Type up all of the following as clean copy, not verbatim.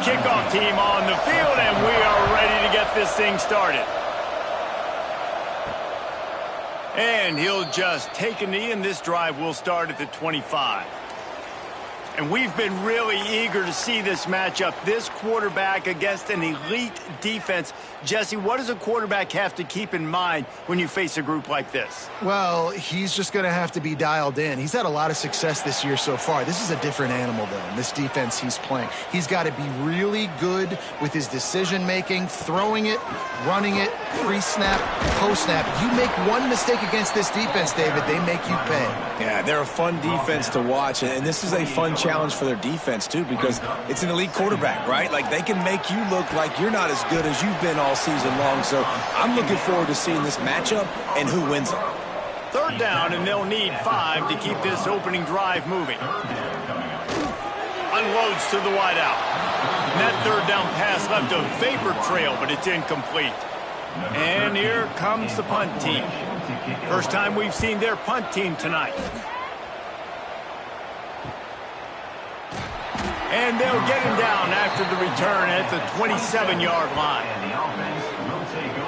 kickoff team on the field, and we are ready to get this thing started. And he'll just take a knee, and this drive will start at the 25. And we've been really eager to see this matchup, this quarterback against an elite defense. Jesse, what does a quarterback have to keep in mind when you face a group like this? Well, he's just going to have to be dialed in. He's had a lot of success this year so far. This is a different animal, though, in this defense he's playing. He's got to be really good with his decision-making, throwing it, running it, pre-snap, post-snap. You make one mistake against this defense, David, they make you pay. Yeah, they're a fun defense to watch, and this is a fun challenge for their defense, too, because it's an elite quarterback, right? Like, they can make you look like you're not as good as you've been all season long. So I'm looking forward to seeing this matchup and who wins it. Third down, and they'll need 5 to keep this opening drive moving. Unloads to the wideout. And that third down pass left a vapor trail, but it's incomplete. And here comes the punt team. First time we've seen their punt team tonight. And they'll get him down after the return at the 27-yard line.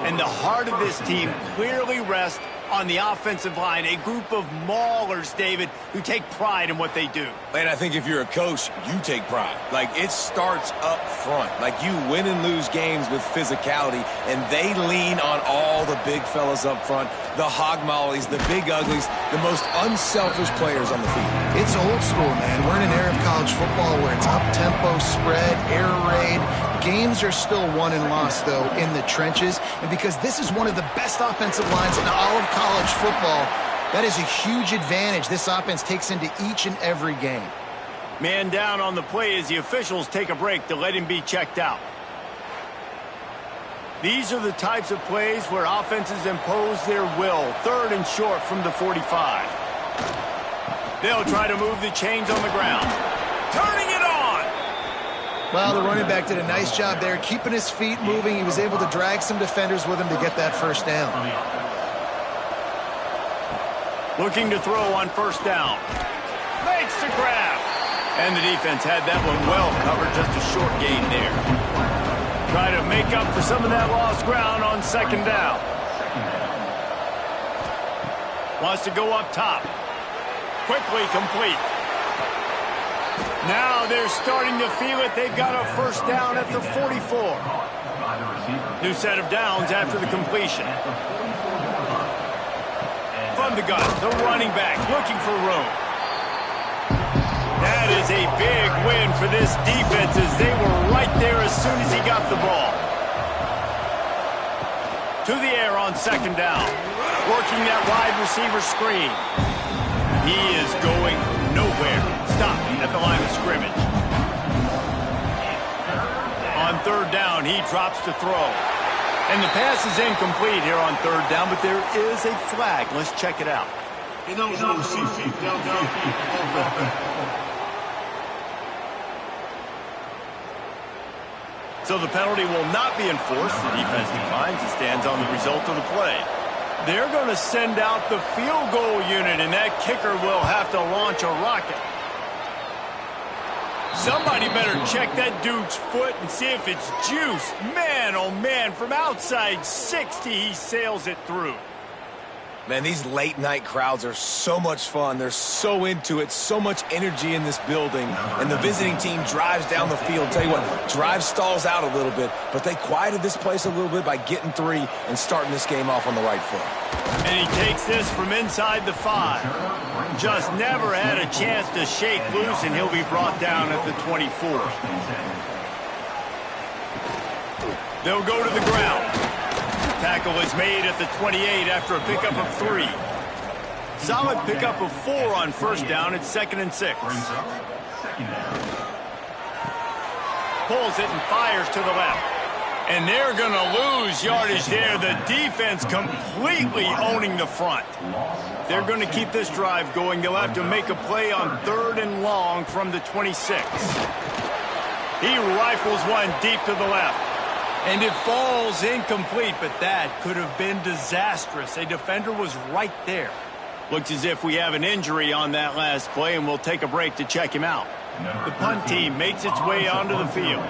And the heart of this team clearly rests on the offensive line, a group of maulers, David, who take pride in what they do. And I think if you're a coach, you take pride. Like, it starts up front. Like, you win and lose games with physicality, and they lean on all the big fellas up front, the hog mollies, the big uglies, the most unselfish players on the field. It's old school, man. We're in an era of college football where it's up-tempo, spread, air raid. Games are still won and lost, though, in the trenches. And because this is one of the best offensive lines in all of college football, that is a huge advantage this offense takes into each and every game. Man down on the play as the officials take a break to let him be checked out. These are the types of plays where offenses impose their will. Third and short from the 45. They'll try to move the chains on the ground. Turning it on! Well, the running back did a nice job there, keeping his feet moving. He was able to drag some defenders with him to get that first down. Looking to throw on first down. Makes the grab. And the defense had that one well covered, just a short gain there. Try to make up for some of that lost ground on second down. Wants to go up top. Quickly complete. Now they're starting to feel it. They've got a first down at the 44. New set of downs after the completion. From the gun, the running back looking for room. That is a big win for this defense as they were right there as soon as he got the ball. To the air on second down. Working that wide receiver screen. He is going nowhere. Stop at the line of scrimmage. On third down, he drops to throw. And the pass is incomplete here on third down, but there is a flag. Let's check it out. So the penalty will not be enforced. The defense declines and stands on the result of the play. They're going to send out the field goal unit, and that kicker will have to launch a rocket. Somebody better check that dude's foot and see if it's juiced. Man, oh man, from outside 60, he sails it through. Man, these late-night crowds are so much fun. They're so into it, so much energy in this building. And the visiting team drives down the field. Tell you what, drive stalls out a little bit, but they quieted this place a little bit by getting 3 and starting this game off on the right foot. And he takes this from inside the 5. Just never had a chance to shake loose, and he'll be brought down at the 24. They'll go to the ground. Tackle is made at the 28 after a pickup of 3. Solid pickup of 4 on first down. It's 2nd and 6. Pulls it and fires to the left. And they're going to lose yardage there. The defense completely owning the front. They're going to keep this drive going. They'll have to make a play on 3rd and long from the 26. He rifles one deep to the left. And it falls incomplete, but that could have been disastrous. A defender was right there. Looks as if we have an injury on that last play, and we'll take a break to check him out. The punt team makes its way onto the field.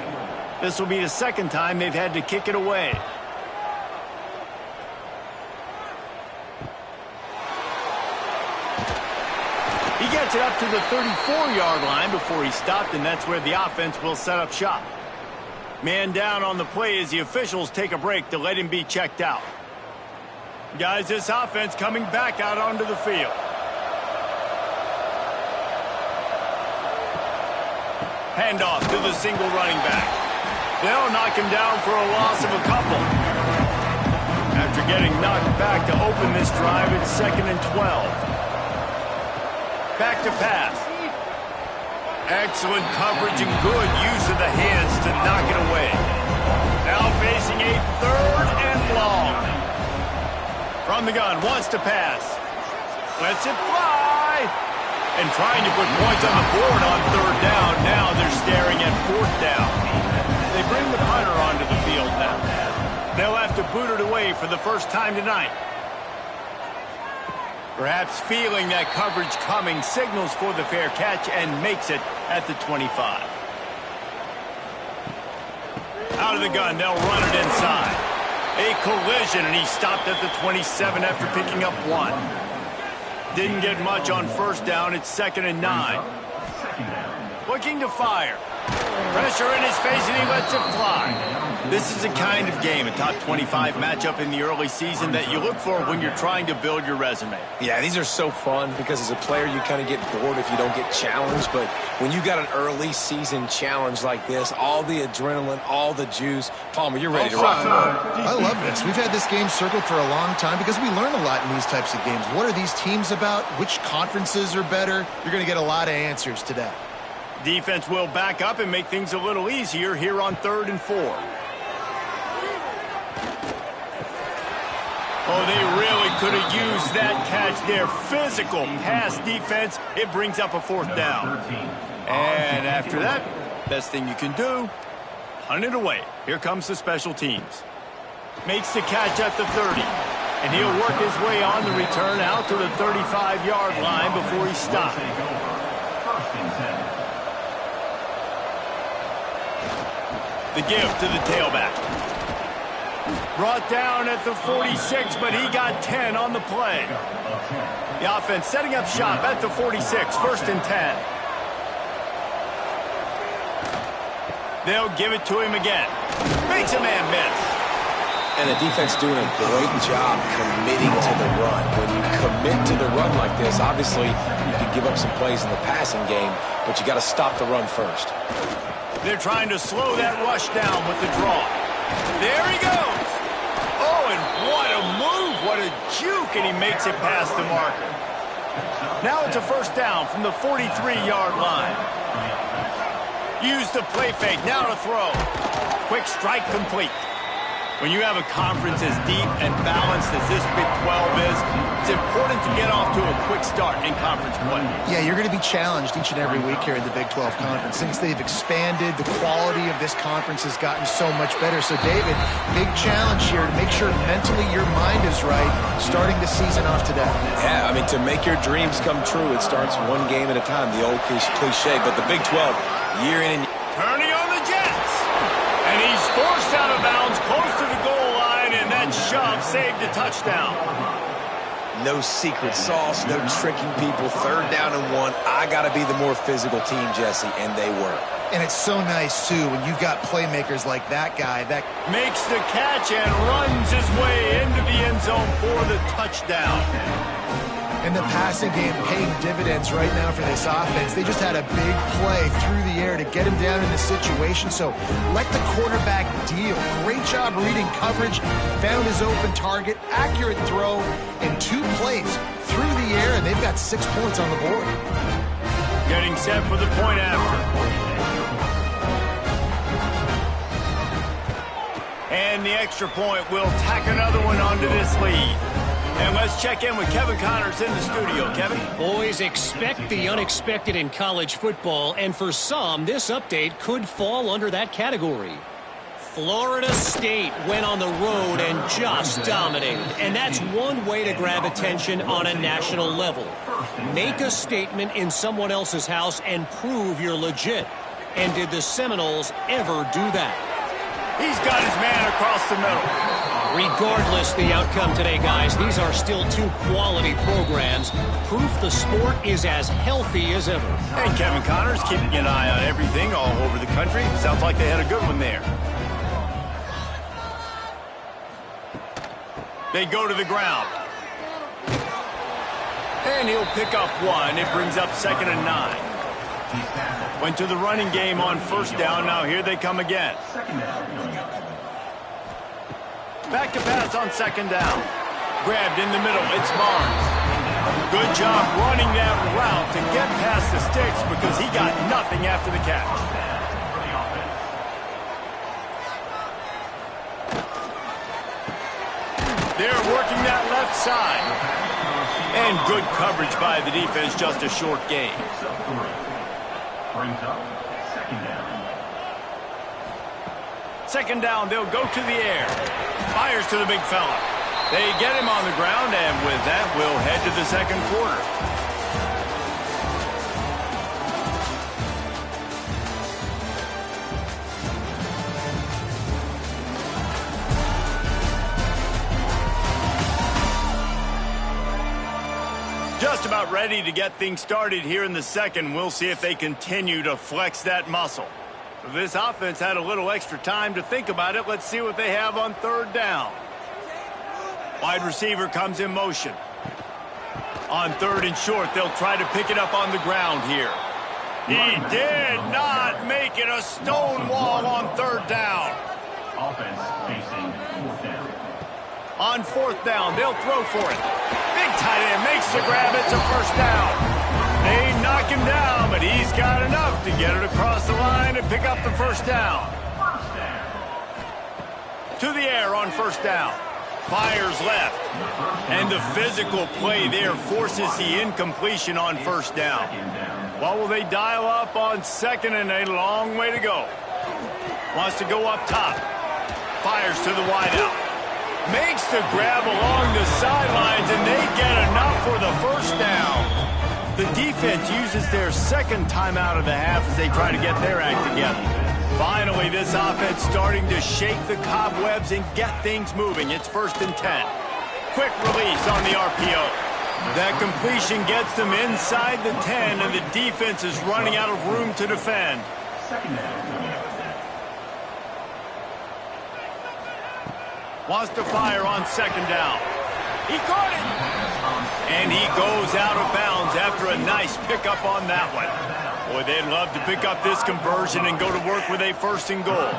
This will be the second time they've had to kick it away. He gets it up to the 34-yard line before he stopped, and that's where the offense will set up shop. Man down on the play as the officials take a break to let him be checked out. Guys, this offense coming back out onto the field. Handoff to the single running back. They'll knock him down for a loss of a couple. After getting knocked back to open this drive, it's 2nd and 12. Back to pass. Excellent coverage and good use of the hands to knock it away. Now facing a 3rd and long. From the gun, wants to pass. Lets it fly. And trying to put points on the board on 3rd down. Now they're staring at 4th down. They bring the punter onto the field now. They'll have to boot it away for the first time tonight. Perhaps feeling that coverage coming, signals for the fair catch and makes it at the 25. Out of the gun, they'll run it inside. A collision, and he stopped at the 27 after picking up 1. Didn't get much on 1st down. It's 2nd and 9. Looking to fire. Pressure in his face, and he lets it fly. This is a kind of game, a top 25 matchup in the early season that you look for when you're trying to build your resume. Yeah, these are so fun because as a player, you kind of get bored if you don't get challenged. But when you got an early season challenge like this, all the adrenaline, all the juice, Palmer, you're ready to rock and roll. I love this. We've had this game circled for a long time because we learn a lot in these types of games. What are these teams about? Which conferences are better? You're going to get a lot of answers today. Defense will back up and make things a little easier here on 3rd and 4. Oh, they really could have used that catch there. Physical pass defense. It brings up a 4th down. And after that, best thing you can do, hunt it away. Here comes the special teams. Makes the catch at the 30. And he'll work his way on the return out to the 35-yard line before he stops. The give to the tailback. Brought down at the 46, but he got 10 on the play. The offense setting up shop at the 46, 1st and 10. They'll give it to him again. Makes a man miss. And the defense doing a great job committing to the run. When you commit to the run like this, obviously you can give up some plays in the passing game, but you got to stop the run first. They're trying to slow that rush down with the draw. There he goes. Oh, and what a move, what a juke, and he makes it past the marker. Now it's a 1st down from the 43-yard line. Use the play fake, now to throw. Quick strike complete. When you have a conference as deep and balanced as this Big 12 is, it's important to get off to a quick start in conference play. Yeah, you're going to be challenged each and every week here in the Big 12 Conference. Since they've expanded, the quality of this conference has gotten so much better. So, David, big challenge here to make sure mentally your mind is right starting the season off today. Yeah, I mean, to make your dreams come true, it starts one game at a time, the old cliche. But the Big 12, year in and year out. Turning on the Jets. And he's forced out of bounds close to the goal line, and that shove saved a touchdown. No secret sauce, no tricking people. 3rd down and 1. I got to be the more physical team, Jesse, and they were. And it's so nice, too, when you've got playmakers like that guy that makes the catch and runs his way into the end zone for the touchdown. And the passing game paying dividends right now for this offense. They just had a big play through the air to get him down in the situation. So let the quarterback deal. Great job reading coverage. Found his open target. Accurate throw. And 2 plays through the air. And they've got 6 points on the board. Getting set for the point after. And the extra point will tack another one onto this lead. And let's check in with Kevin Connors in the studio. Kevin? Boys, expect the unexpected in college football, and for some, this update could fall under that category. Florida State went on the road and just dominated, and that's one way to grab attention on a national level. Make a statement in someone else's house and prove you're legit. And did the Seminoles ever do that? He's got his man across the middle. Regardless the outcome today, guys, these are still two quality programs. Proof the sport is as healthy as ever. And Kevin Connors keeping an eye on everything all over the country. Sounds like they had a good one there. They go to the ground. And he'll pick up one. It brings up 2nd and 9. Went to the running game on 1st down. Now here they come again. Back to pass on 2nd down. Grabbed in the middle. It's Barnes. Good job running that route to get past the sticks because he got nothing after the catch. They're working that left side. And good coverage by the defense, just a short gain. Brings up 2nd down. 2nd down, they'll go to the air. Fires to the big fella. They get him on the ground, and with that, we'll head to the 2nd quarter. Just about ready to get things started here in the 2nd. We'll see if they continue to flex that muscle. This offense had a little extra time to think about it. Let's see what they have on 3rd down. Wide receiver comes in motion. On 3rd and short, they'll try to pick it up on the ground here. He did not make it a stone wall on 3rd down. Offense facing 4th down. On 4th down, they'll throw for it. Big tight end makes the grab. It's a 1st down. They knock him down, but he's got enough to get it across the line and pick up the 1st down. To the air on 1st down. Fires left. And the physical play there forces the incompletion on 1st down. What will they dial up on 2nd and a long way to go? Wants to go up top. Fires to the wideout. Makes the grab along the sidelines, and they get enough for the 1st down. The defense uses their 2nd timeout of the half as they try to get their act together. Finally, this offense starting to shake the cobwebs and get things moving. It's 1st and 10. Quick release on the RPO. That completion gets them inside the 10, and the defense is running out of room to defend. 2nd down. Wants to fire on 2nd down. He caught it. And he goes out of bounds after a nice pickup on that one. Boy, they'd love to pick up this conversion and go to work with a 1st and goal.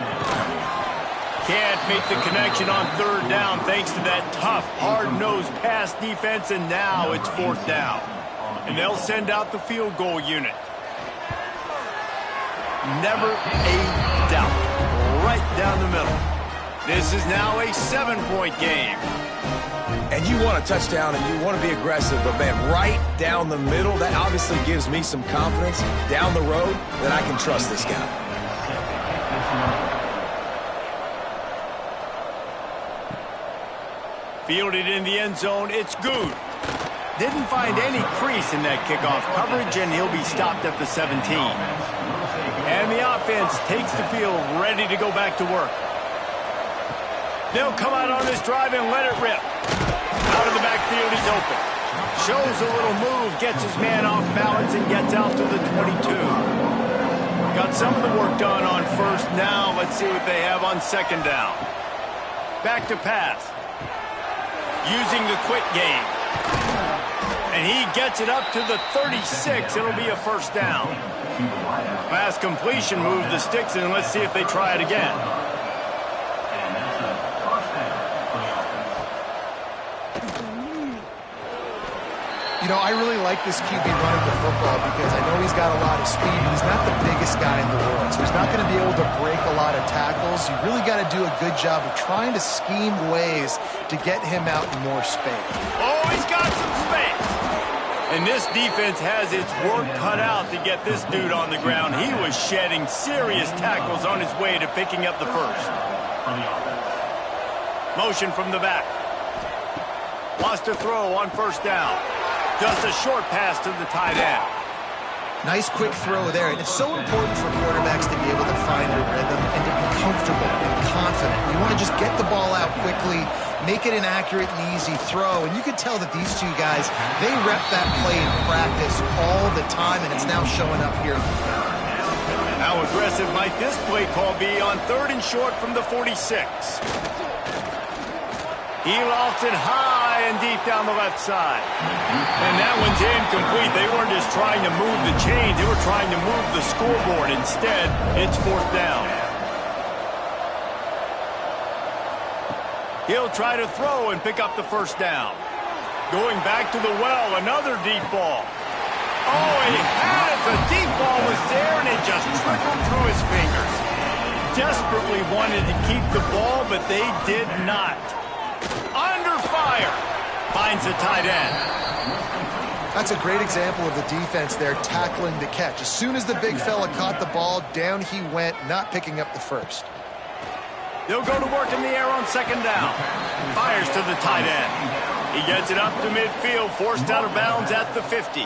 Can't make the connection on 3rd down thanks to that tough, hard-nosed pass defense, and now it's 4th down. And they'll send out the field goal unit. Never a doubt. Right down the middle. This is now a 7-point game. And you want a touchdown and you want to be aggressive, but man, right down the middle, that obviously gives me some confidence down the road that I can trust this guy. Fielded in the end zone, it's Good. Didn't find any crease in that kickoff coverage, and he'll be stopped at the 17. And the offense takes the field, ready to go back to work. They'll come out on this drive and let it rip. Out of the backfield, he's open. Shows a little move, gets his man off balance, and gets out to the 22. Got some of the work done on 1st. Now let's see what they have on 2nd down. Back to pass. Using the quick game. And he gets it up to the 36. It'll be a 1st down. Fast completion moved the sticks, and let's see if they try it again. You know, I really like this QB running the football because I know he's got a lot of speed. He's not the biggest guy in the world, so he's not going to be able to break a lot of tackles. You really got to do a good job of trying to scheme ways to get him out in more space. Oh, he's got some space. And this defense has its work cut out to get this dude on the ground. He was shedding serious tackles on his way to picking up the 1st. Motion from the back. Wants to throw on 1st down. Just a short pass to the tight end. Nice quick throw there. And it's so important for quarterbacks to be able to find a rhythm and to be comfortable and confident. You want to just get the ball out quickly, make it an accurate and easy throw. And you can tell that these two guys, they rep that play in practice all the time, and it's now showing up here. How aggressive might this play call be on 3rd and short from the 46? He lofts it high and deep down the left side. And that one's incomplete. They weren't just trying to move the chains. They were trying to move the scoreboard. Instead, it's 4th down. He'll try to throw and pick up the 1st down. Going back to the well, another deep ball. Oh, he had it. The deep ball was there, and it just trickled through his fingers. Desperately wanted to keep the ball, but they did not. Under fire. Finds the tight end. That's a great example of the defense there tackling the catch. As soon as the big fella caught the ball, down he went, not picking up the 1st. They'll go to work in the air on 2nd down. Fires to the tight end. He gets it up to midfield, forced out of bounds at the 50.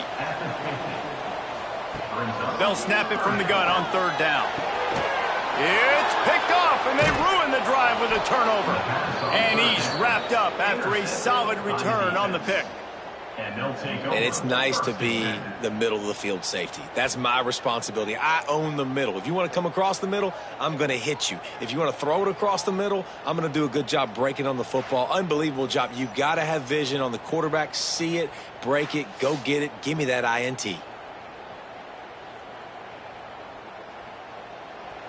They'll snap it from the gun on 3rd down. It's picked off, and they ruin the drive with a turnover. And he's wrapped up after a solid return on the pick. And it's nice to be the middle of the field safety. That's my responsibility. I own the middle. If you want to come across the middle, I'm going to hit you. If you want to throw it across the middle, I'm going to do a good job breaking on the football. Unbelievable job. You've got to have vision on the quarterback. See it, break it, go get it. Give me that INT.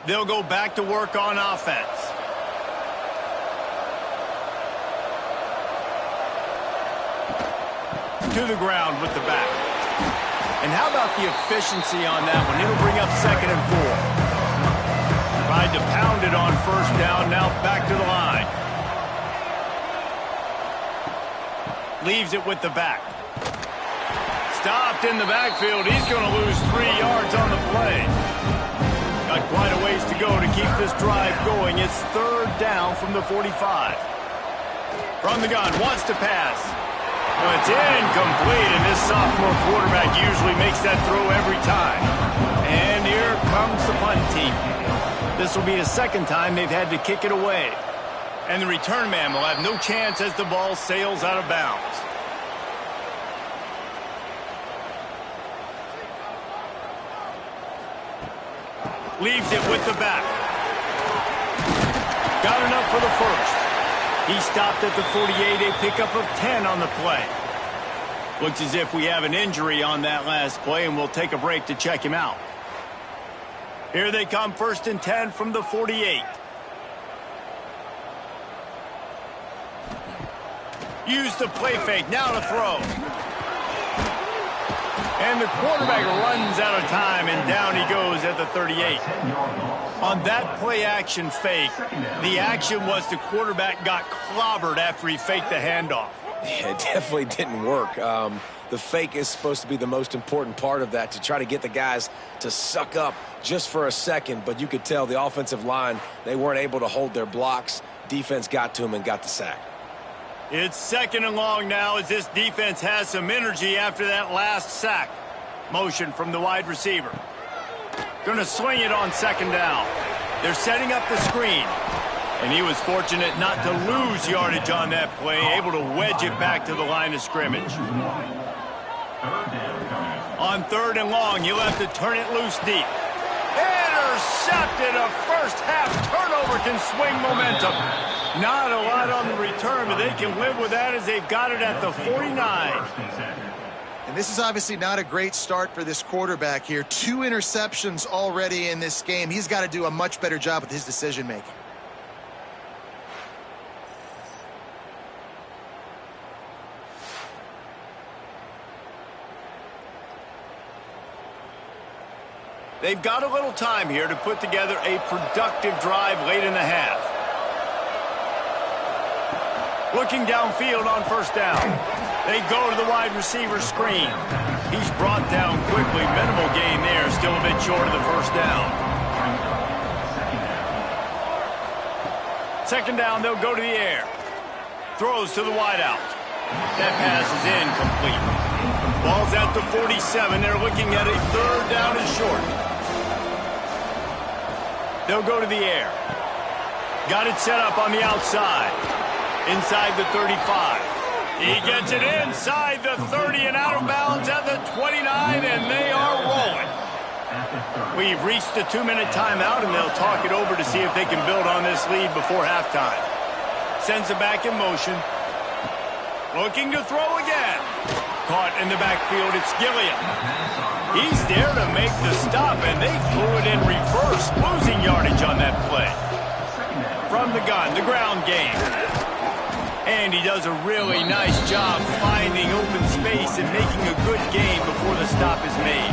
They'll go back to work on offense. To the ground with the back. And how about the efficiency on that one? It'll bring up 2nd and 4. Tried to pound it on 1st down, now back to the line. Leaves it with the back. Stopped in the backfield. He's going to lose 3 yards on the play. Got quite a ways to go to keep this drive going. It's 3rd down from the 45. From the gun, wants to pass. Well, it's incomplete, and this sophomore quarterback usually makes that throw every time. And here comes the punt team. This will be the 2nd time they've had to kick it away. And the return man will have no chance as the ball sails out of bounds. Leaves it with the back. Got enough for the 1st. He stopped at the 48, a pickup of 10 on the play. Looks as if we have an injury on that last play, and we'll take a break to check him out. Here they come, 1st and 10 from the 48. Use the play fake, now to throw. And the quarterback runs out of time, and down he goes at the 38. On that play-action fake, the action was the quarterback got clobbered after he faked the handoff. Yeah, it definitely didn't work. The fake is supposed to be the most important part of that, to try to get the guys to suck up just for a second. But you could tell the offensive line, they weren't able to hold their blocks. Defense got to them and got the sack. It's 2nd and long now as this defense has some energy after that last sack. Motion from the wide receiver. Going to swing it on 2nd down. They're setting up the screen. And he was fortunate not to lose yardage on that play, able to wedge it back to the line of scrimmage. On 3rd and long, he'll have to turn it loose deep. Intercepted. A first-half turnover can swing momentum. Not a lot on the return, but they can live with that as they've got it at the 49. And this is obviously not a great start for this quarterback here. 2 interceptions already in this game. He's got to do a much better job with his decision-making. They've got a little time here to put together a productive drive late in the half. Looking downfield on 1st down. They go to the wide receiver screen. He's brought down quickly. Minimal gain there. Still a bit short of the 1st down. 2nd down, they'll go to the air. Throws to the wideout. That pass is incomplete. Ball's at the 47. They're looking at a third down and short. They'll go to the air. Got it set up on the outside. Inside the 35. He gets it inside the 30 and out of bounds at the 29, and they are rolling. We've reached the 2-minute timeout, and they'll talk it over to see if they can build on this lead before halftime. Sends it back in motion. Looking to throw again. Caught in the backfield, it's Gilliam. He's there to make the stop, and they threw it in reverse, losing yardage on that play. From the gun, the ground game. And he does a really nice job finding open space and making a good game before the stop is made.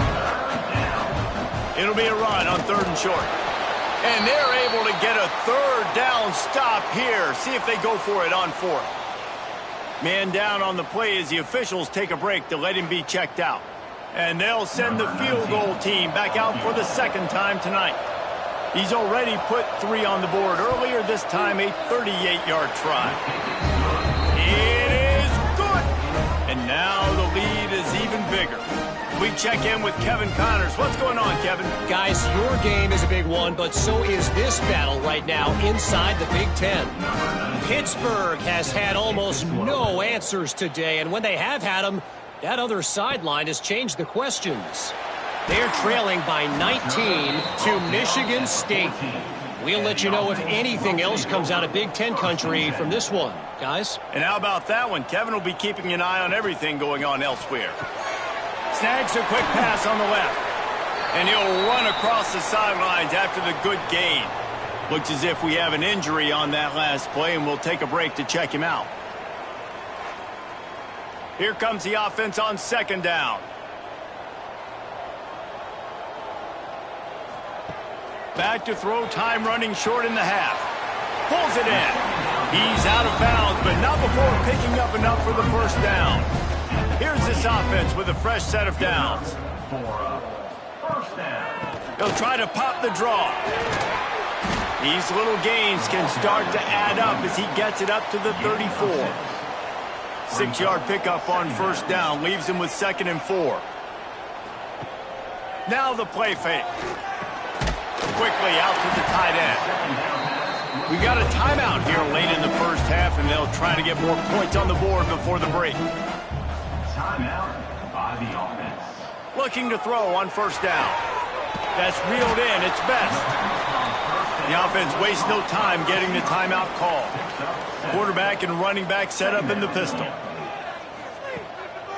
It'll be a run on 3rd and short. And they're able to get a 3rd down stop here. See if they go for it on 4th. Man down on the play as the officials take a break to let him be checked out. And they'll send the field goal team back out for the 2nd time tonight. He's already put 3 on the board earlier, this time a 38-yard try. It is good! And now the lead is even bigger. We check in with Kevin Connors. What's going on, Kevin? Guys, your game is a big one, but so is this battle right now inside the Big Ten. Pittsburgh has had almost no answers today, and when they have had them, that other sideline has changed the questions. They're trailing by 19 to Michigan State. We'll let you know if anything else comes out of Big Ten country from this one, guys. And how about that one? Kevin will be keeping an eye on everything going on elsewhere. Snags a quick pass on the left. And he'll run across the sidelines after the good gain. Looks as if we have an injury on that last play, and we'll take a break to check him out. Here comes the offense on 2nd down. Back to throw, time running short in the half. Pulls it in. He's out of bounds, but not before picking up enough for the 1st down. Here's this offense with a fresh set of downs. He'll try to pop the draw. These little gains can start to add up as he gets it up to the 34. 6-yard pickup on 1st down leaves him with 2nd and 4. Now the play fake. Quickly out to the tight end. We got a timeout here late in the 1st half, and they'll try to get more points on the board before the break. Timeout by the offense. Looking to throw on 1st down. That's reeled in. It's best. The offense wastes no time getting the timeout call. Quarterback and running back set up in the pistol.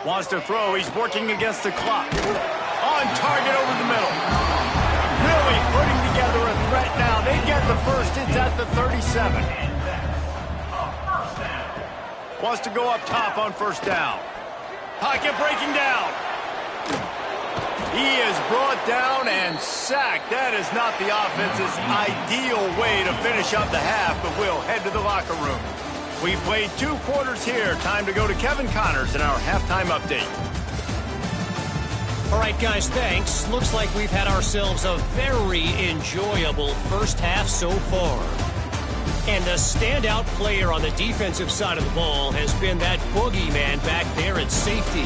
Wants to throw. He's working against the clock. On target over the middle. Really putting together a threat now. They get the 1st. It's at the 37. Wants to go up top on 1st down. Pocket breaking down. He is brought down and sacked. That is not the offense's ideal way to finish up the half, but we'll head to the locker room. We played 2 quarters here. Time to go to Kevin Connors in our halftime update. All right, guys, thanks. Looks like we've had ourselves a very enjoyable 1st half so far. And the standout player on the defensive side of the ball has been that boogeyman back there at safety.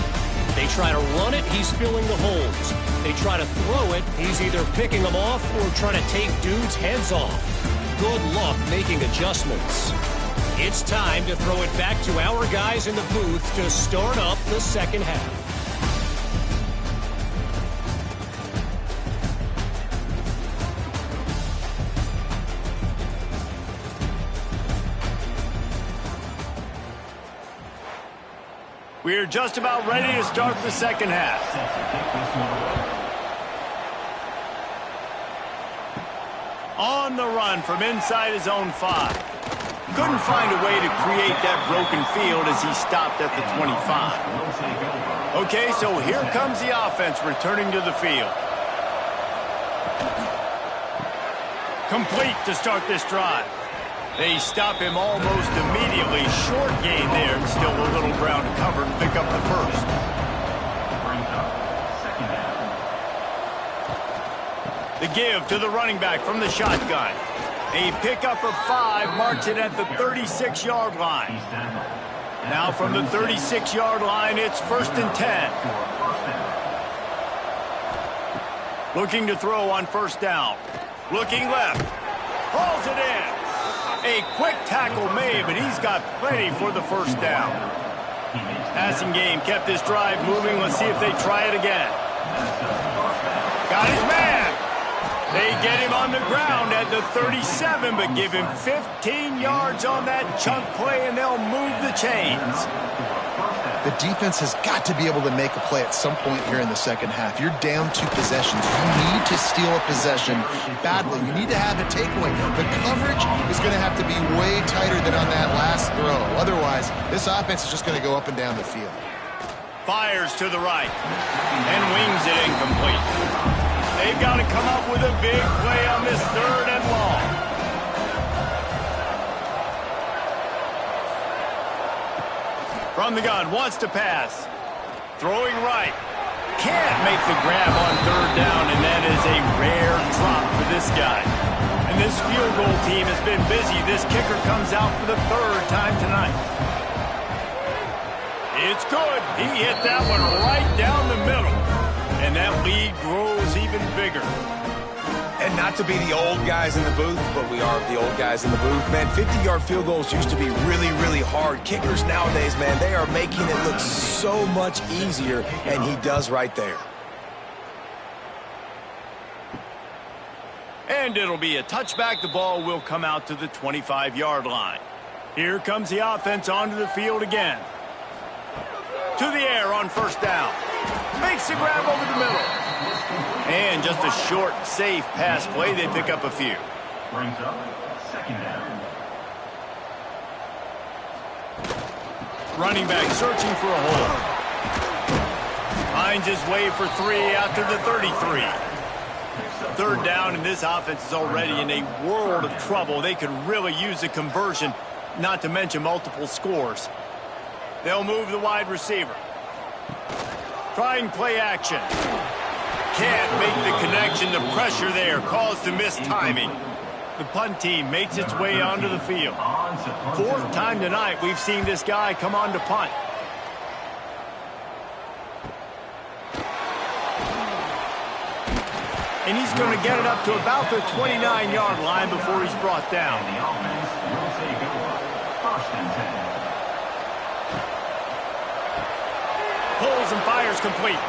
They try to run it, he's filling the holes. They try to throw it, he's either picking them off or trying to take dudes' heads off. Good luck making adjustments. It's time to throw it back to our guys in the booth to start up the 2nd half. We're just about ready to start the 2nd half. On the run from inside his own 5. Couldn't find a way to create that broken field as he stopped at the 25. Okay, so here comes the offense returning to the field. Complete to start this drive. They stop him almost immediately. Short gain there, and still a little ground to cover to pick up the 1st. Brings up 2nd down. The give to the running back from the shotgun. A pickup of 5 marks it at the 36-yard line. Now from the 36-yard line, it's 1st and 10. Looking to throw on 1st down. Looking left. Hauls it in. A quick tackle made, but he's got plenty for the 1st down. Passing game kept this drive moving. Let's see if they try it again. Got his man. They get him on the ground at the 37, but give him 15 yards on that chunk play, and they'll move the chains. The defense has got to be able to make a play at some point here in the second half. You're down 2 possessions. You need to steal a possession badly. You need to have a takeaway. The coverage is going to have to be way tighter than on that last throw. Otherwise, this offense is just going to go up and down the field. Fires to the right and wings it incomplete. They've got to come up with a big play on this 3rd and long. From the gun, wants to pass. Throwing right. Can't make the grab on 3rd down, and that is a rare drop for this guy. And this field goal team has been busy. This kicker comes out for the 3rd time tonight. It's good. He hit that one right down the middle. And that lead grows even bigger. And not to be the old guys in the booth, but we are the old guys in the booth. Man, 50-yard field goals used to be really, really hard. Kickers nowadays, man, they are making it look so much easier, and he does right there. And it'll be a touchback. The ball will come out to the 25-yard line. Here comes the offense onto the field again. To the air on 1st down. Makes the grab over the middle. And just a short, safe pass play. They pick up a few. Brings up 2nd down. Running back searching for a hole. Finds his way for 3 out to the 33. 3rd down, and this offense is already in a world of trouble. They could really use a conversion, not to mention multiple scores. They'll move the wide receiver. Trying play action. Can't make the connection. The pressure there caused the missed timing. The punt team makes its way onto the field. 4th time tonight we've seen this guy come on to punt. And he's going to get it up to about the 29-yard line before he's brought down. The offense will take over 1st and 10. Pulls and fires complete.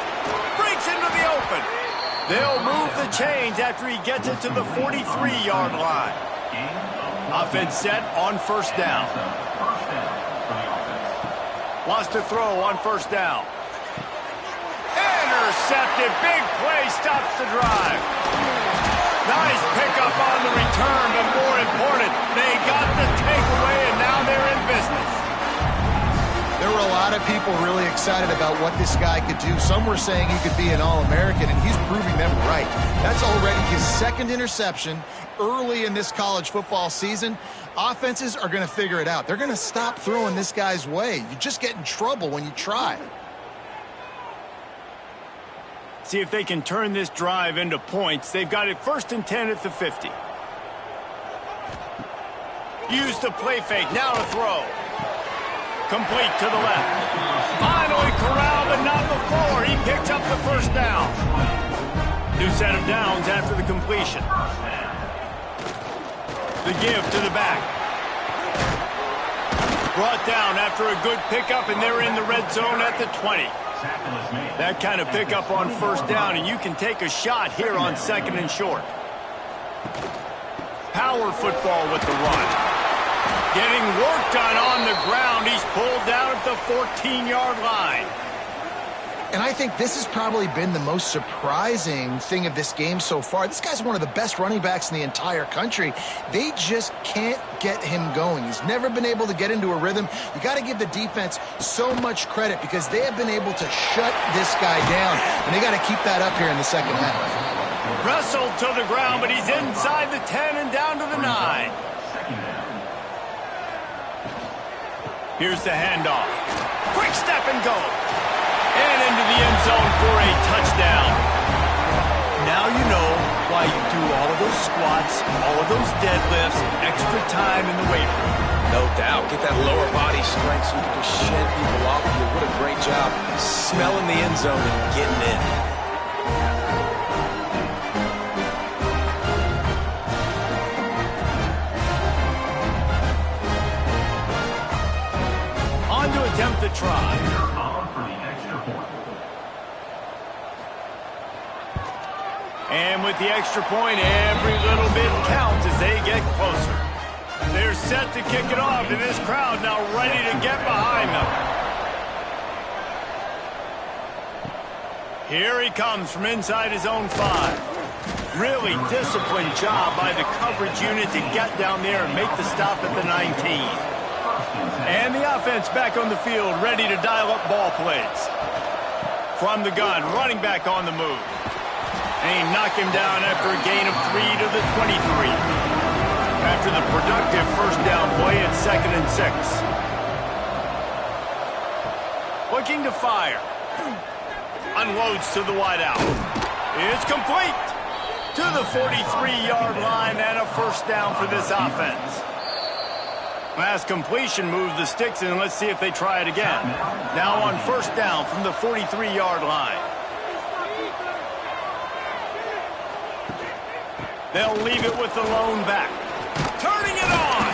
Breaks into the open. They'll move the chains after he gets it to the 43-yard line. Offense set on 1st down. Wants to throw on 1st down. Intercepted. Big play stops the drive. Nice pickup on the return, but more important, they got the takeaway, and now they're in business. There were a lot of people really excited about what this guy could do. Some were saying he could be an All-American, and he's proving them right. That's already his 2nd interception early in this college football season. Offenses are going to figure it out. They're going to stop throwing this guy's way. You just get in trouble when you try. See if they can turn this drive into points. They've got it 1st and 10 at the 50. Use the play fake. Now to throw. Complete to the left. Finally corralled, but not before. He picks up the 1st down. New set of downs after the completion. The give to the back. Brought down after a good pickup, and they're in the red zone at the 20. That kind of pickup on 1st down, and you can take a shot here on 2nd and short. Power football with the run. Getting work done on the ground. He's pulled down at the 14-yard line. And I think this has probably been the most surprising thing of this game so far. This guy's one of the best running backs in the entire country. They just can't get him going. He's never been able to get into a rhythm. You got to give the defense so much credit because they have been able to shut this guy down, and they got to keep that up here in the second half. Wrestled to the ground, but he's inside the 10 and down to the 9. Here's the handoff. Quick step and go. And into the end zone for a touchdown. Now you know why you do all of those squats, all of those deadlifts, extra time in the weight room. No doubt. Get that lower body strength so you can just shed people off of you. What a great job smelling the end zone and getting in. On to attempt the try. For the extra point. And with the extra point, every little bit counts as they get closer. They're set to kick it off, and this crowd now ready to get behind them. Here he comes from inside his own 5. Really disciplined job by the coverage unit to get down there and make the stop at the 19. And the offense back on the field, ready to dial up ball plays. From the gun, running back on the move. And he knocked him down after a gain of 3 to the 23. After the productive first down play at 2nd and 6. Looking to fire. Unloads to the wideout. It's complete. To the 43-yard line and a first down for this offense. Last completion moved the sticks, and let's see if they try it again. Now on first down from the 43-yard line. They'll leave it with the lone back. Turning it on!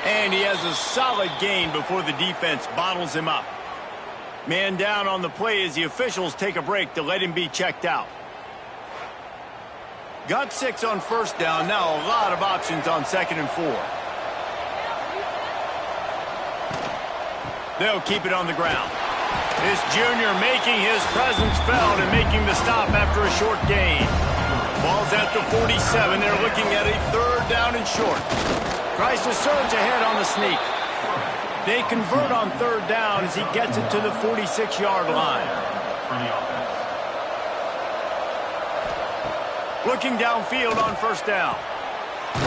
And he has a solid gain before the defense bottles him up. Man down on the play as the officials take a break to let him be checked out. Got 6 on first down. Now a lot of options on 2nd and 4. They'll keep it on the ground. This junior making his presence felt and making the stop after a short gain. Ball's at the 47. They're looking at a 3rd down and short. Tries to surge ahead on the sneak. They convert on 3rd down as he gets it to the 46-yard line. Looking downfield on first down.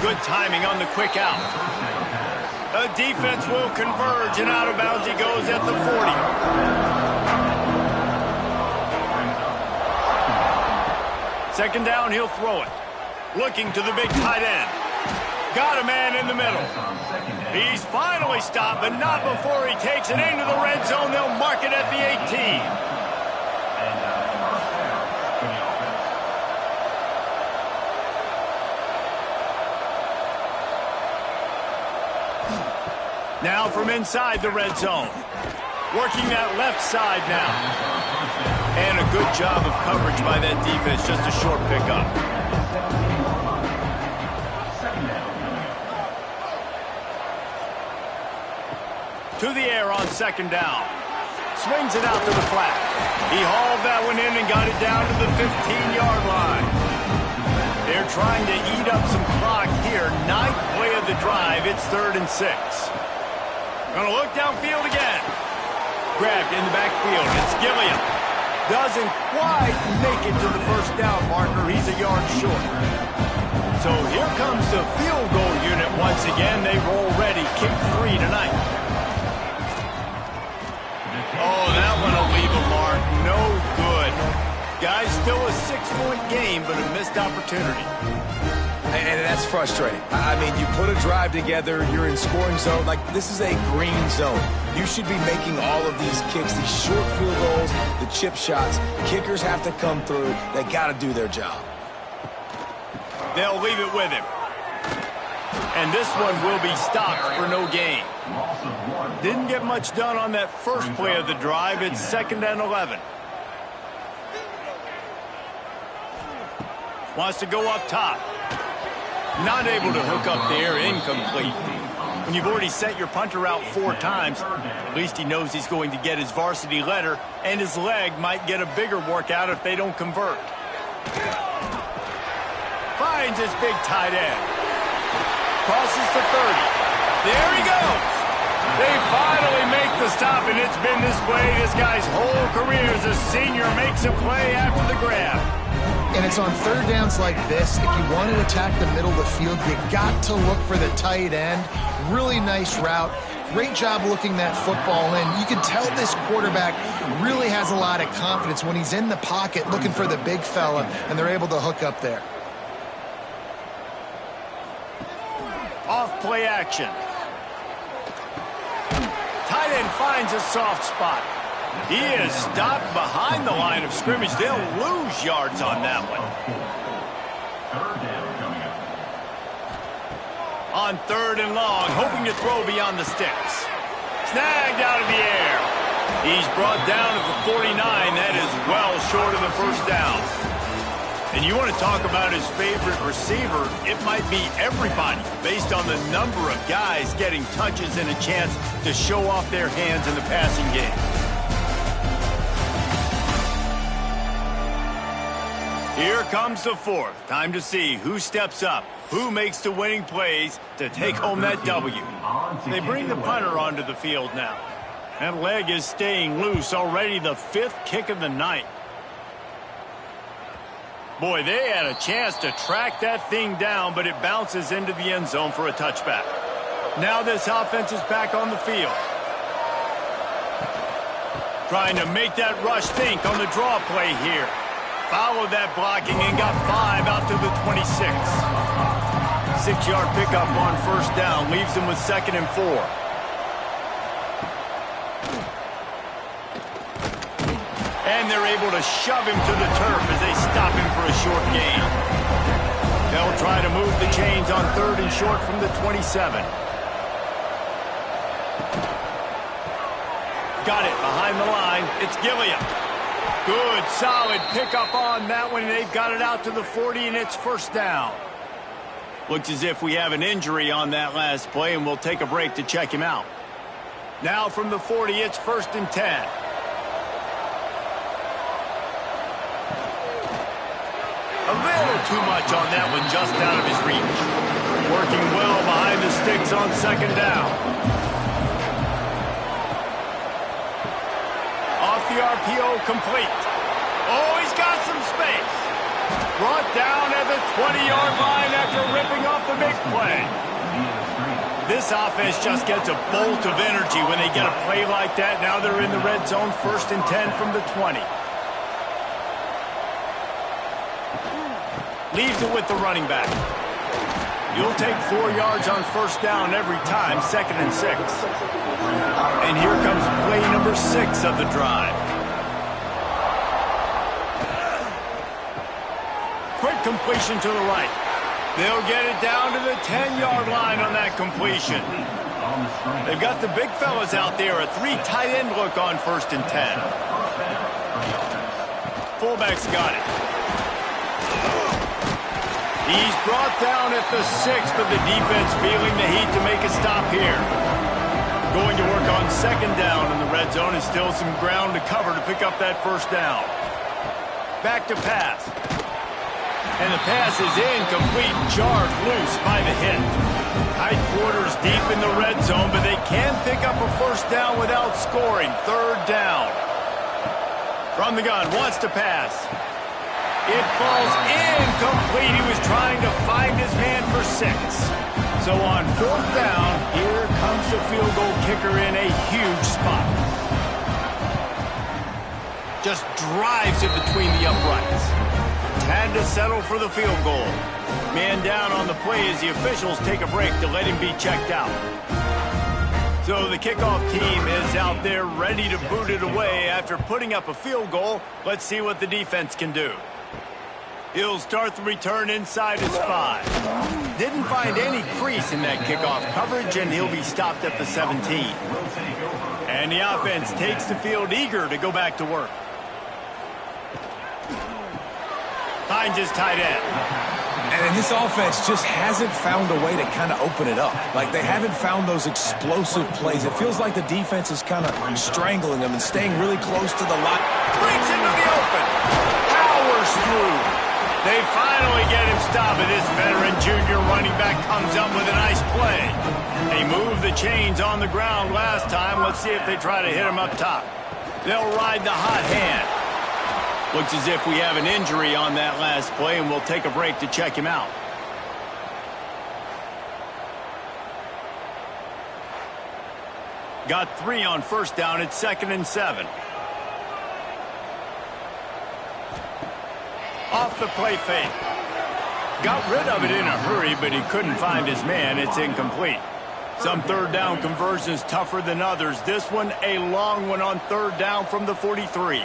Good timing on the quick out. The defense will converge, and out of bounds he goes at the 40. Second down, he'll throw it. Looking to the big tight end. Got a man in the middle. He's finally stopped, but not before he takes it into the red zone. They'll mark it at the 18. Now from inside the red zone. Working that left side now. And a good job of coverage by that defense. Just a short pickup. To the air on second down. Swings it out to the flat. He hauled that one in and got it down to the 15-yard line. They're trying to eat up some clock here. 9th play of the drive. It's 3rd and 6. Gonna look downfield again. Grabbed in the backfield. It's Gilliam. Doesn't quite make it to the first down marker. He's a yard short. So here comes the field goal unit once again. They roll ready. Kick 3 tonight. Oh, that one will leave a mark. No good. Guys, still a 6-point game, but a missed opportunity. And that's frustrating. I mean, you put a drive together, you're in scoring zone. Like, this is a green zone. You should be making all of these kicks, these short field goals, the chip shots. Kickers have to come through. They got to do their job. They'll leave it with him. And this one will be stopped for no gain. Didn't get much done on that first play of the drive. It's 2nd and 11. Wants to go up top. Not able to hook up there, incomplete. When you've already set your punter out 4 times, at least he knows he's going to get his varsity letter, and his leg might get a bigger workout if they don't convert. Finds his big tight end. Crosses the 30. There he goes. They finally make the stop, and it's been this way this guy's whole career as a senior makes a play after the grab. And it's on 3rd downs like this. If you want to attack the middle of the field, you got to look for the tight end. Really nice route. Great job looking that football in. You can tell this quarterback really has a lot of confidence when he's in the pocket looking for the big fella, and they're able to hook up there. Off play action. finds a soft spot. He is stopped behind the line of scrimmage. They'll lose yards on that one. Third down coming up. On 3rd and long, hoping to throw beyond the sticks. Snagged out of the air. He's brought down at the 49. That is well short of the first down. And you want to talk about his favorite receiver, it might be everybody based on the number of guys getting touches and a chance to show off their hands in the passing game. Here comes the 4th. Time to see who steps up, who makes the winning plays to take home that W. They bring the punter onto the field now. That leg is staying loose, already the 5th kick of the night. Boy, they had a chance to track that thing down, but it bounces into the end zone for a touchback. Now this offense is back on the field. Trying to make that rush think on the draw play here. Followed that blocking and got 5 out to the 26. 6-yard pickup on 1st down. Leaves them with 2nd and 4. And they're able to shove him to the turf as they stop him for a short gain. They'll try to move the chains on 3rd and short from the 27. Got it behind the line. It's Gilliam. Good, solid pickup on that one. They've got it out to the 40, and it's 1st down. Looks as if we have an injury on that last play, and we'll take a break to check him out. Now from the 40, it's 1st and 10. A little too much on that one, just out of his reach. Working well behind the sticks on 2nd down. Off the RPO, complete. Oh, he's got some space. Brought down at the 20-yard line after ripping off the big play. This offense just gets a bolt of energy when they get a play like that. Now they're in the red zone, 1st and 10 from the 20. Leaves it with the running back. You'll take 4 yards on 1st down every time, 2nd and 6. And here comes play number 6 of the drive. Quick completion to the right. They'll get it down to the 10-yard line on that completion. They've got the big fellas out there, a 3 tight end look on 1st and 10. Fullback's got it. He's brought down at the 6, but the defense feeling the heat to make a stop here. Going to work on 2nd down in the red zone, and still some ground to cover to pick up that 1st down. Back to pass. And the pass is incomplete, jarred loose by the hit. Tight quarters deep in the red zone, but they can pick up a 1st down without scoring. 3rd down. From the gun, wants to pass. It falls incomplete. He was trying to find his man for 6. So on 4th down, here comes the field goal kicker in a huge spot. Just drives it between the uprights. Had to settle for the field goal. Man down on the play as the officials take a break to let him be checked out. So the kickoff team is out there ready to boot it away after putting up a field goal. Let's see what the defense can do. He'll start the return inside his 5. Didn't find any crease in that kickoff coverage, and he'll be stopped at the 17. And the offense takes the field eager to go back to work. Finds his tight end. And this offense just hasn't found a way to kind of open it up. Like, they haven't found those explosive plays. It feels like the defense is kind of strangling them and staying really close to the line. Breaks into the open. Powers through. They finally get him stopped, and this veteran junior running back comes up with a nice play. They moved the chains on the ground last time. Let's see if they try to hit him up top. They'll ride the hot hand. Looks as if we have an injury on that last play, and we'll take a break to check him out. Got 3 on 1st down. It's 2nd and 7. Off the play fake. Got rid of it in a hurry, but he couldn't find his man. It's incomplete. Some third down conversions tougher than others. This one, a long one on third down from the 43.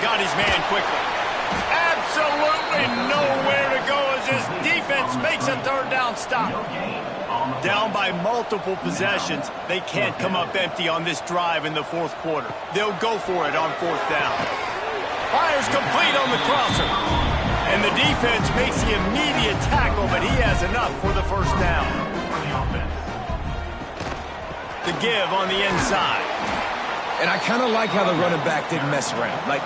Got his man quickly. Absolutely nowhere to go as his defense makes a third down stop. Down by multiple possessions, they can't come up empty on this drive in the fourth quarter. They'll go for it on fourth down. Fires complete on the crosser. And the defense makes the immediate tackle, but he has enough for the first down. The give on the inside. And I kind of like how the running back didn't mess around. Like,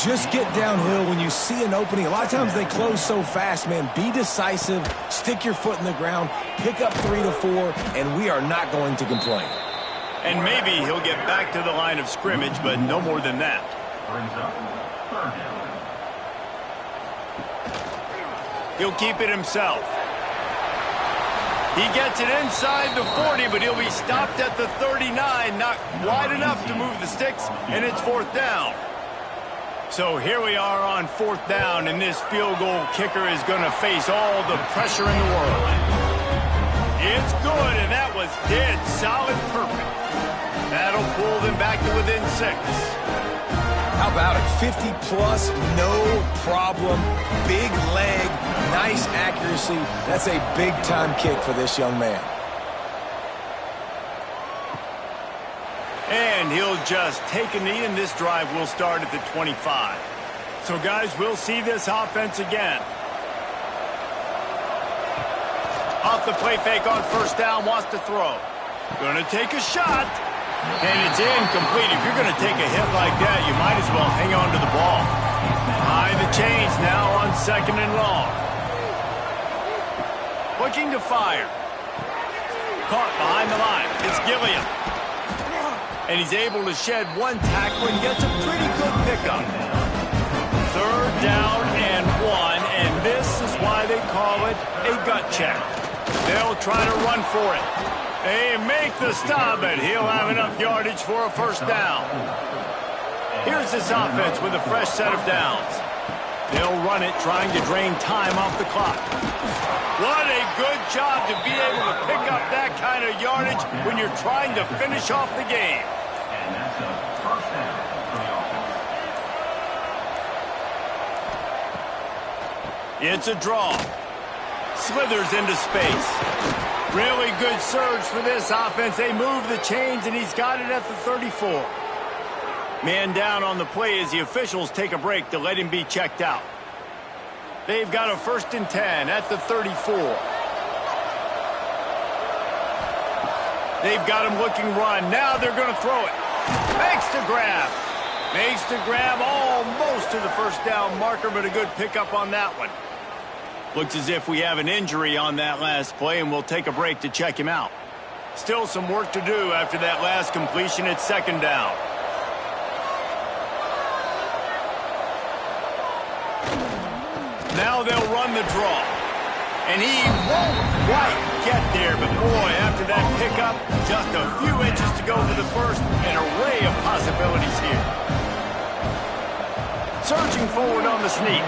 just get downhill when you see an opening. A lot of times they close so fast, man. Be decisive, stick your foot in the ground, pick up 3 to 4, and we are not going to complain. And maybe he'll get back to the line of scrimmage, but no more than that. Brings up third down. He'll keep it himself. He gets it inside the 40, but he'll be stopped at the 39. Not wide enough to move the sticks, and it's fourth down. So here we are on fourth down, and this field goal kicker is going to face all the pressure in the world. It's good, and that was dead solid perfect. That'll pull them back to within 6. How about it? 50-plus, no problem. Big leg, nice accuracy. That's a big-time kick for this young man. And he'll just take a knee, and this drive will start at the 25. So, guys, we'll see this offense again. Off the play fake on first down, wants to throw. Going to take a shot. And it's incomplete. If you're going to take a hit like that, you might as well hang on to the ball. Behind the chains now on second and long. Looking to fire. Caught behind the line. It's Gilliam. And he's able to shed one tackle and gets a pretty good pickup. Third down and 1, and this is why they call it a gut check. They'll try to run for it. They make the stop, but he'll have enough yardage for a first down. Here's this offense with a fresh set of downs. They'll run it, trying to drain time off the clock. What a good job to be able to pick up that kind of yardage when you're trying to finish off the game. And that's a first down for the offense. It's a draw. Slithers into space. Really good surge for this offense. They move the chains, and he's got it at the 34. Man down on the play as the officials take a break to let him be checked out. They've got a 1st and 10 at the 34. They've got him looking run. Now they're going to throw it. Makes the grab. Makes the grab almost to the first down marker, but a good pickup on that one. Looks as if we have an injury on that last play, and we'll take a break to check him out. Still some work to do after that last completion at second down. Now they'll run the draw. And he won't quite get there, but boy, after that pickup, just a few inches to go for the first. An array of possibilities here. Surging forward on the sneak.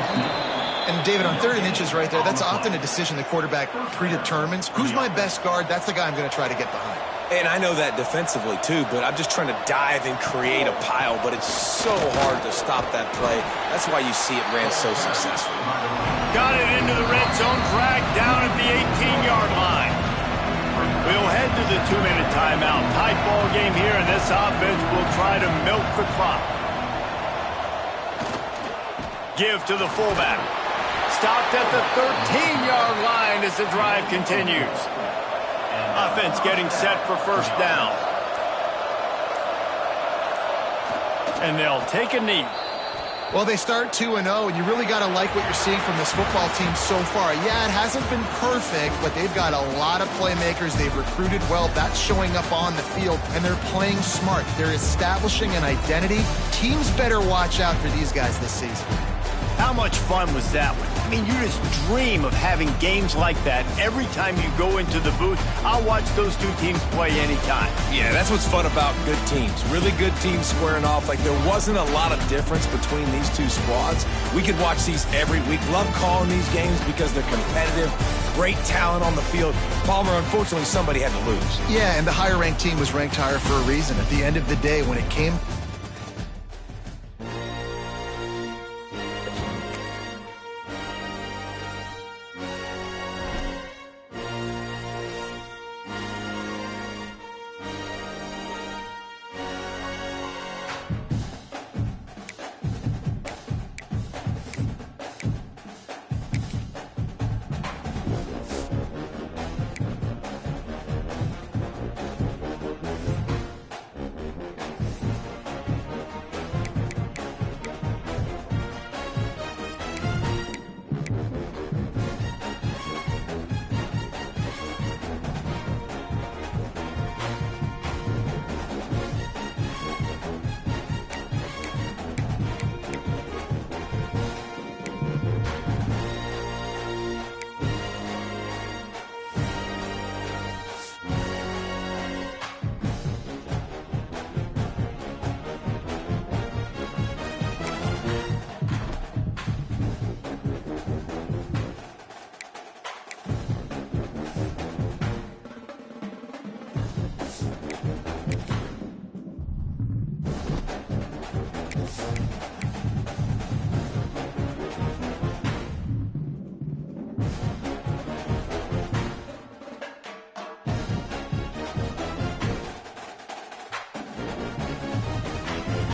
And, David, on 3rd and inches right there, that's often a decision the quarterback predetermines. Who's my best guard? That's the guy I'm going to try to get behind. And I know that defensively, too, but I'm just trying to dive and create a pile, but it's so hard to stop that play. That's why you see it ran so successful. Got it into the red zone, dragged down at the 18-yard line. We'll head to the 2-minute timeout. Tight ball game here, and this offense will try to milk the clock. Give to the fullback. Stopped at the 13-yard line as the drive continues. Offense getting set for first down. And they'll take a knee. Well, they start 2-0, and you really got to like what you're seeing from this football team so far. Yeah, it hasn't been perfect, but they've got a lot of playmakers. They've recruited well. That's showing up on the field, and they're playing smart. They're establishing an identity. Teams better watch out for these guys this season. How much fun was that one? I mean, you just dream of having games like that every time you go into the booth. I'll watch those two teams play anytime. Yeah, that's what's fun about good teams. Really good teams squaring off. Like, there wasn't a lot of difference between these two squads. We could watch these every week. Love calling these games because they're competitive. great talent on the field. Palmer, unfortunately, somebody had to lose. Yeah, and the higher-ranked team was ranked higher for a reason. At the end of the day, when it came